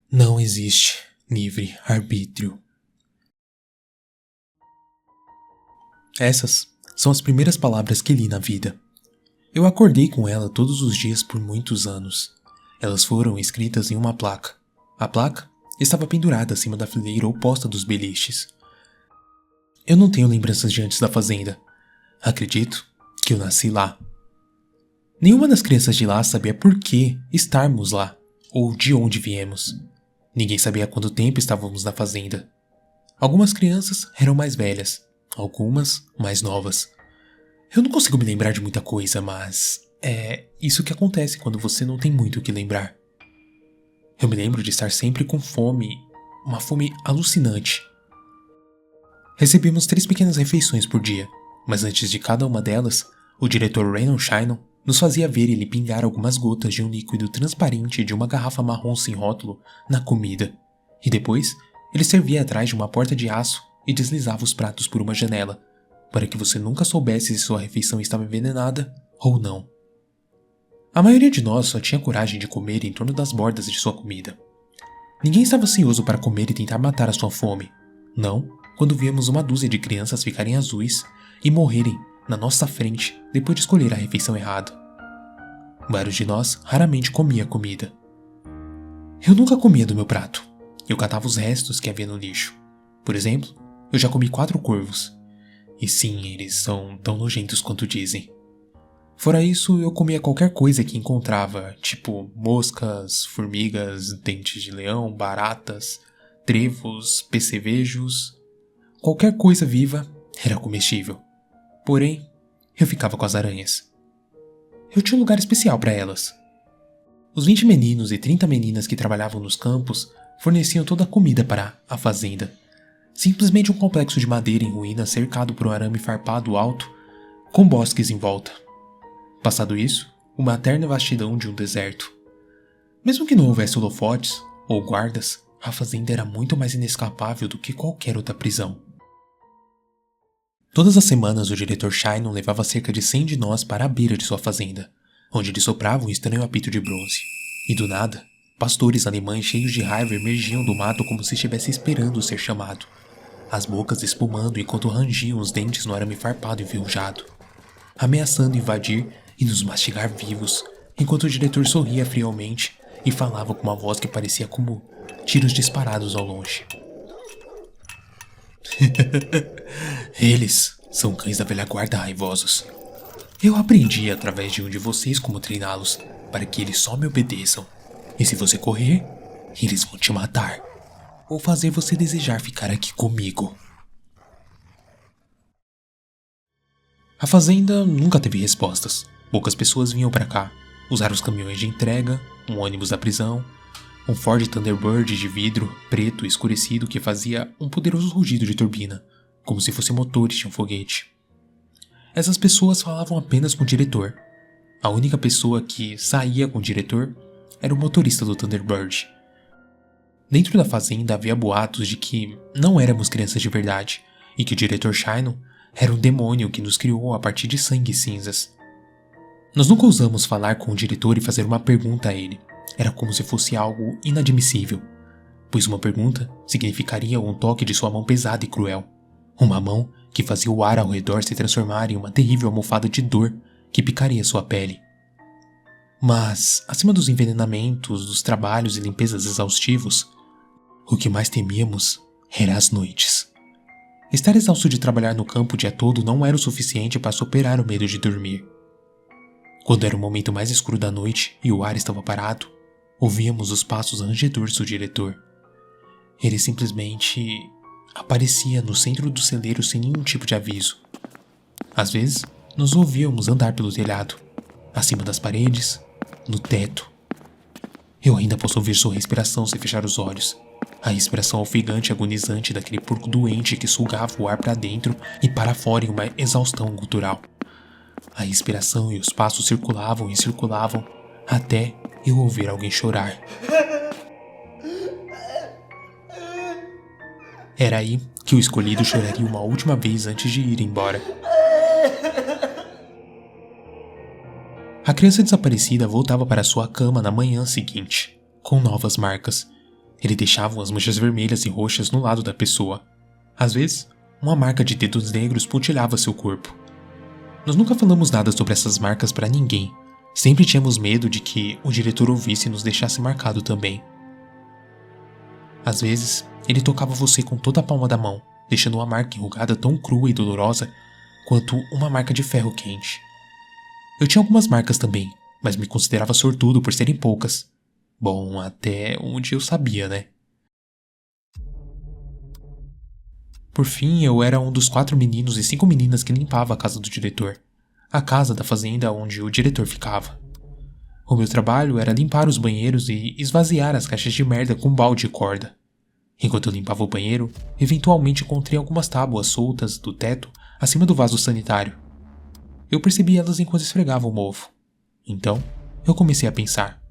Não existe livre-arbítrio. Essas são as primeiras palavras que li na vida. Eu acordei com ela todos os dias por muitos anos. Elas foram escritas em uma placa. A placa estava pendurada acima da fileira oposta dos beliches. Eu não tenho lembranças de antes da fazenda. Acredito que eu nasci lá. Nenhuma das crianças de lá sabia por que estarmos lá, ou de onde viemos. Ninguém sabia há quanto tempo estávamos na fazenda. Algumas crianças eram mais velhas, algumas mais novas. Eu não consigo me lembrar de muita coisa, mas é isso que acontece quando você não tem muito o que lembrar. Eu me lembro de estar sempre com fome, uma fome alucinante. Recebíamos 3 pequenas refeições por dia, mas antes de cada uma delas, o diretor Reynon Shinon nos fazia ver ele pingar algumas gotas de um líquido transparente de uma garrafa marrom sem rótulo na comida, e depois ele servia atrás de uma porta de aço e deslizava os pratos por uma janela, para que você nunca soubesse se sua refeição estava envenenada ou não. A maioria de nós só tinha coragem de comer em torno das bordas de sua comida. Ninguém estava ansioso para comer e tentar matar a sua fome. Não, quando víamos uma dúzia de crianças ficarem azuis e morrerem na nossa frente depois de escolher a refeição errada. Vários de nós raramente comia comida. Eu nunca comia do meu prato. Eu catava os restos que havia no lixo. Por exemplo, eu já comi 4 corvos. E sim, eles são tão nojentos quanto dizem. Fora isso, eu comia qualquer coisa que encontrava, tipo moscas, formigas, dentes de leão, baratas, trevos, percevejos. Qualquer coisa viva era comestível. Porém, eu ficava com as aranhas. Eu tinha um lugar especial para elas. Os 20 meninos e 30 meninas que trabalhavam nos campos forneciam toda a comida para a fazenda. Simplesmente um complexo de madeira em ruínas cercado por um arame farpado alto, com bosques em volta. Passado isso, uma eterna vastidão de um deserto. Mesmo que não houvesse holofotes ou guardas, a fazenda era muito mais inescapável do que qualquer outra prisão. Todas as semanas o diretor Shinon levava cerca de 100 de nós para a beira de sua fazenda, onde lhe soprava um estranho apito de bronze. E do nada, pastores alemães cheios de raiva emergiam do mato como se estivessem esperando ser chamado, as bocas espumando enquanto rangiam os dentes no arame farpado enferrujado, ameaçando invadir e nos mastigar vivos, enquanto o diretor sorria friamente e falava com uma voz que parecia como tiros disparados ao longe. Eles são cães da velha guarda raivosos. Eu aprendi através de um de vocês como treiná-los, para que eles só me obedeçam. E se você correr, eles vão te matar, ou fazer você desejar ficar aqui comigo. A fazenda nunca teve respostas. Poucas pessoas vinham para cá, usar os caminhões de entrega, um ônibus da prisão, um Ford Thunderbird de vidro preto escurecido que fazia um poderoso rugido de turbina, como se fossem motores de um foguete. Essas pessoas falavam apenas com o diretor. A única pessoa que saía com o diretor era o motorista do Thunderbird. Dentro da fazenda havia boatos de que não éramos crianças de verdade e que o diretor Shinon era um demônio que nos criou a partir de sangue e cinzas. Nós nunca ousamos falar com o diretor e fazer uma pergunta a ele. Era como se fosse algo inadmissível, pois uma pergunta significaria um toque de sua mão pesada e cruel. Uma mão que fazia o ar ao redor se transformar em uma terrível almofada de dor que picaria sua pele. Mas, acima dos envenenamentos, dos trabalhos e limpezas exaustivos, o que mais temíamos era as noites. Estar exausto de trabalhar no campo o dia todo não era o suficiente para superar o medo de dormir. Quando era o momento mais escuro da noite e o ar estava parado, ouvíamos os passos rangedores do diretor. Ele simplesmente aparecia no centro do celeiro sem nenhum tipo de aviso. Às vezes, nos ouvíamos andar pelo telhado, acima das paredes, no teto. Eu ainda posso ouvir sua respiração se fechar os olhos. A respiração ofegante e agonizante daquele porco doente que sugava o ar para dentro e para fora em uma exaustão gutural. A respiração e os passos circulavam e circulavam até eu ouvir alguém chorar. Era aí que o escolhido choraria uma última vez antes de ir embora. A criança desaparecida voltava para sua cama na manhã seguinte, com novas marcas. Ele deixava umas manchas vermelhas e roxas no lado da pessoa. Às vezes, uma marca de dedos negros pontilhava seu corpo. Nós nunca falamos nada sobre essas marcas para ninguém. Sempre tínhamos medo de que o diretor ouvisse e nos deixasse marcado também. Às vezes, ele tocava você com toda a palma da mão, deixando uma marca enrugada tão crua e dolorosa quanto uma marca de ferro quente. Eu tinha algumas marcas também, mas me considerava sortudo por serem poucas. Bom, até onde eu sabia, né? Por fim, eu era um dos 4 meninos e 5 meninas que limpava a casa do diretor. A casa da fazenda onde o diretor ficava. O meu trabalho era limpar os banheiros e esvaziar as caixas de merda com balde e corda. Enquanto eu limpava o banheiro, eventualmente encontrei algumas tábuas soltas do teto acima do vaso sanitário. Eu percebi elas enquanto esfregava o mofo. Então, eu comecei a pensar.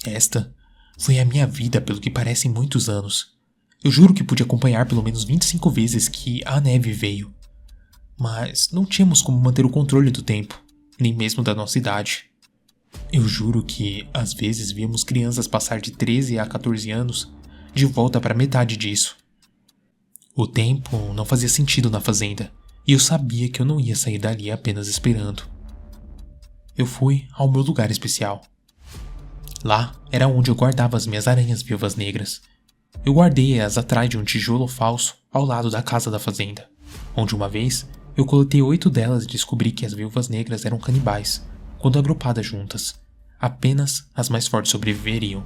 Esta foi a minha vida pelo que parecem muitos anos. Eu juro que pude acompanhar pelo menos 25 vezes que a neve veio. Mas não tínhamos como manter o controle do tempo, nem mesmo da nossa idade. Eu juro que, às vezes, víamos crianças passar de 13 a 14 anos de volta para metade disso. O tempo não fazia sentido na fazenda, e eu sabia que eu não ia sair dali apenas esperando. Eu fui ao meu lugar especial. Lá era onde eu guardava as minhas aranhas viúvas negras. Eu guardei-as atrás de um tijolo falso ao lado da casa da fazenda, onde uma vez eu coletei 8 delas e descobri que as viúvas negras eram canibais, quando agrupadas juntas. Apenas as mais fortes sobreviveriam.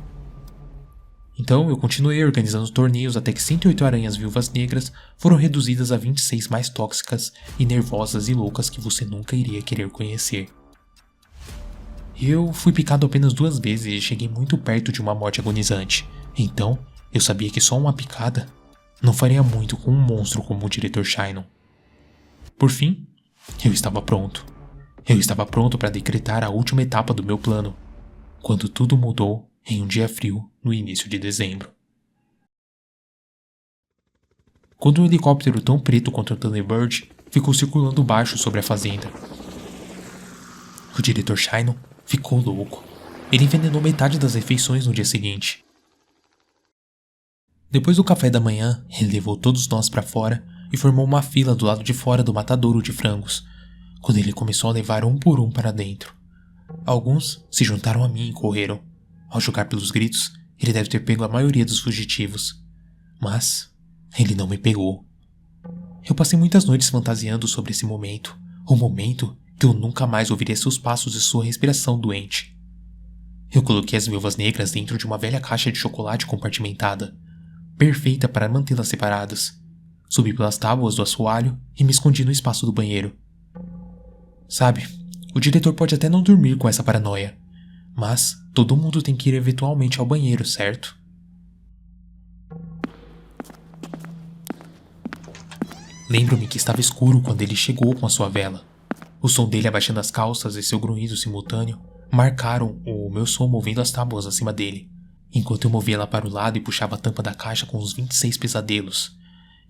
Então eu continuei organizando torneios até que 108 aranhas viúvas negras foram reduzidas a 26 mais tóxicas e nervosas e loucas que você nunca iria querer conhecer. Eu fui picado apenas 2 vezes e cheguei muito perto de uma morte agonizante. Então, eu sabia que só uma picada não faria muito com um monstro como o diretor Shynon. Por fim, eu estava pronto. Eu estava pronto para decretar a última etapa do meu plano, quando tudo mudou em um dia frio no início de dezembro. Quando um helicóptero tão preto quanto o Thunderbird ficou circulando baixo sobre a fazenda. O diretor Shynon ficou louco. Ele envenenou metade das refeições no dia seguinte. Depois do café da manhã, ele levou todos nós para fora e formou uma fila do lado de fora do matadouro de frangos, quando ele começou a levar um por um para dentro. Alguns se juntaram a mim e correram. Ao jogar pelos gritos, ele deve ter pego a maioria dos fugitivos. Mas ele não me pegou. Eu passei muitas noites fantasiando sobre esse momento, o momento que eu nunca mais ouviria seus passos e sua respiração doente. Eu coloquei as viúvas negras dentro de uma velha caixa de chocolate compartimentada, perfeita para mantê-las separadas. Subi pelas tábuas do assoalho e me escondi no espaço do banheiro. Sabe, o diretor pode até não dormir com essa paranoia, mas todo mundo tem que ir eventualmente ao banheiro, certo? Lembro-me que estava escuro quando ele chegou com a sua vela. O som dele abaixando as calças e seu grunhido simultâneo marcaram o meu som movendo as tábuas acima dele, enquanto eu movia ela para o lado e puxava a tampa da caixa com os 26 pesadelos.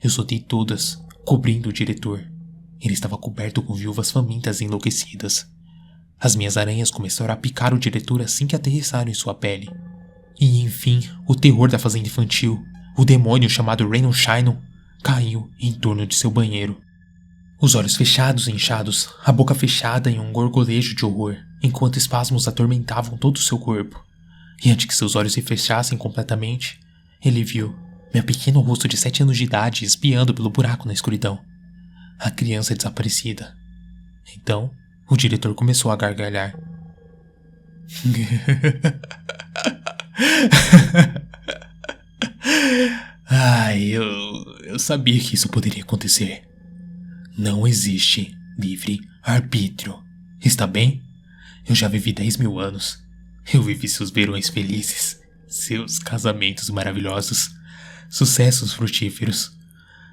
Eu soltei todas, cobrindo o diretor. Ele estava coberto com viúvas famintas e enlouquecidas. As minhas aranhas começaram a picar o diretor assim que aterrissaram em sua pele. E enfim, o terror da fazenda infantil, o demônio chamado Reynon Shynon, caiu em torno de seu banheiro. Os olhos fechados e inchados, a boca fechada em um gorgolejo de horror, enquanto espasmos atormentavam todo o seu corpo. E antes que seus olhos se fechassem completamente, ele viu meu pequeno rosto de 7 anos de idade espiando pelo buraco na escuridão. A criança desaparecida. Então, o diretor começou a gargalhar. Eu sabia que isso poderia acontecer. Não existe livre-arbítrio. Está bem? Eu já vivi 10.000 anos. Eu vivi seus verões felizes, seus casamentos maravilhosos, sucessos frutíferos.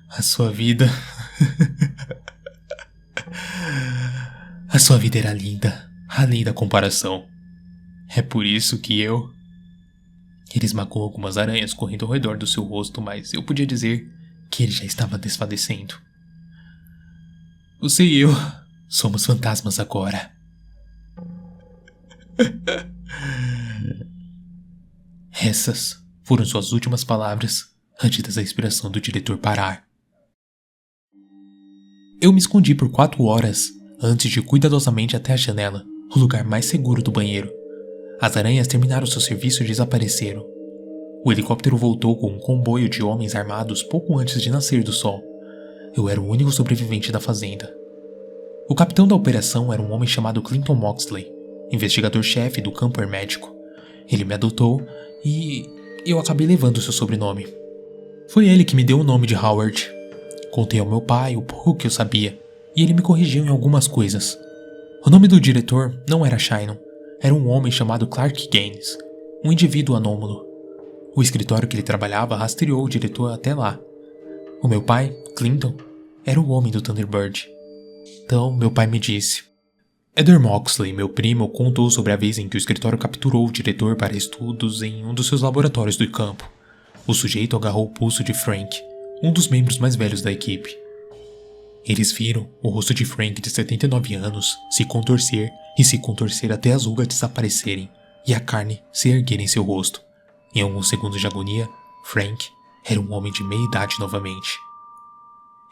A sua vida... A sua vida era linda, além da comparação. É por isso que eu... Ele esmagou algumas aranhas correndo ao redor do seu rosto, mas eu podia dizer que ele já estava desfalecendo. Você e eu somos fantasmas agora. Essas foram suas últimas palavras antes da respiração do diretor parar. Eu me escondi por 4 horas antes de ir cuidadosamente até a janela, o lugar mais seguro do banheiro. As aranhas terminaram seu serviço e desapareceram. O helicóptero voltou com um comboio de homens armados pouco antes de nascer do sol. Eu era o único sobrevivente da fazenda. O capitão da operação era um homem chamado Clinton Moxley, investigador-chefe do campo hermético. Ele me adotou e eu acabei levando seu sobrenome. Foi ele que me deu o nome de Howard. Contei ao meu pai o pouco que eu sabia, e ele me corrigiu em algumas coisas. O nome do diretor não era Shannon, era um homem chamado Clark Gaines, um indivíduo anômalo. O escritório que ele trabalhava rastreou o diretor até lá. O meu pai, Clinton, era o homem do Thunderbird. Então, meu pai me disse: Heather Moxley, meu primo, contou sobre a vez em que o escritório capturou o diretor para estudos em um dos seus laboratórios do campo. O sujeito agarrou o pulso de Frank, um dos membros mais velhos da equipe. Eles viram o rosto de Frank, de 79 anos, se contorcer até as rugas desaparecerem e a carne se erguer em seu rosto. Em alguns segundos de agonia, Frank era um homem de meia idade novamente.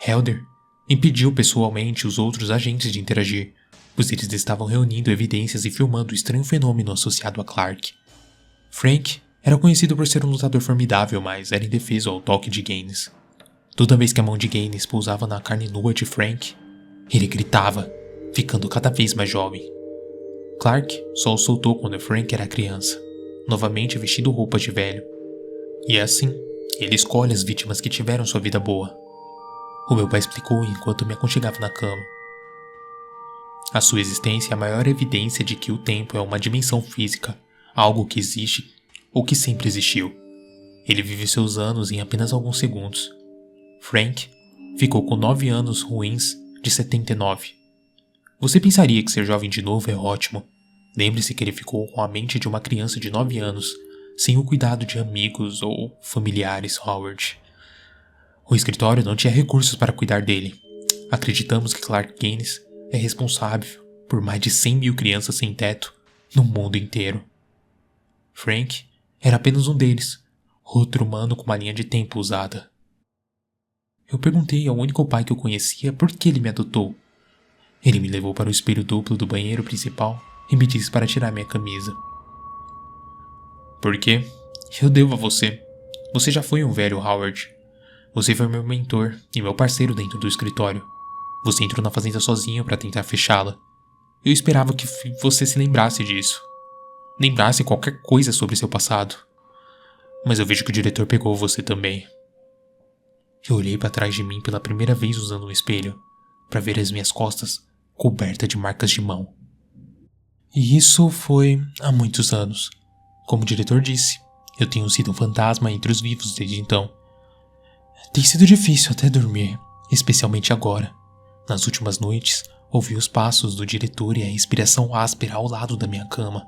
Heather impediu pessoalmente os outros agentes de interagir, pois eles estavam reunindo evidências e filmando o estranho fenômeno associado a Clark. Frank era conhecido por ser um lutador formidável, mas era indefeso ao toque de Gaines. Toda vez que a mão de Gaines pousava na carne nua de Frank, ele gritava, ficando cada vez mais jovem. Clark só o soltou quando Frank era criança, novamente vestindo roupas de velho. E assim, ele escolhe as vítimas que tiveram sua vida boa. O meu pai explicou enquanto me aconchegava na cama. A sua existência é a maior evidência de que o tempo é uma dimensão física, algo que existe ou que sempre existiu. Ele vive seus anos em apenas alguns segundos. Frank ficou com 9 anos ruins de 79. Você pensaria que ser jovem de novo é ótimo. Lembre-se que ele ficou com a mente de uma criança de 9 anos, sem o cuidado de amigos ou familiares, Howard. O escritório não tinha recursos para cuidar dele. Acreditamos que Clark Gaines é responsável por mais de 100 mil crianças sem teto no mundo inteiro. Frank era apenas um deles, outro humano com uma linha de tempo usada. Eu perguntei ao único pai que eu conhecia por que ele me adotou. Ele me levou para o espelho duplo do banheiro principal e me disse para tirar minha camisa. Por quê? Eu devo a você. Você já foi um velho, Howard. Você foi meu mentor e meu parceiro dentro do escritório. Você entrou na fazenda sozinho para tentar fechá-la. Eu esperava que você se lembrasse disso. Lembrasse qualquer coisa sobre seu passado. Mas eu vejo que o diretor pegou você também. Eu olhei para trás de mim pela primeira vez usando um espelho, para ver as minhas costas cobertas de marcas de mão. E isso foi há muitos anos. Como o diretor disse, eu tenho sido um fantasma entre os vivos desde então. Tem sido difícil até dormir, especialmente agora. Nas últimas noites, ouvi os passos do diretor e a respiração áspera ao lado da minha cama.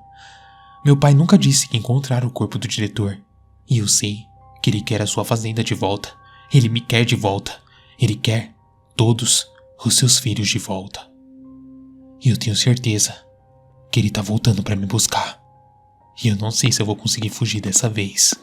Meu pai nunca disse que encontrara o corpo do diretor. E eu sei que ele quer a sua fazenda de volta. Ele me quer de volta. Ele quer todos os seus filhos de volta. E eu tenho certeza que ele tá voltando para me buscar. E eu não sei se eu vou conseguir fugir dessa vez.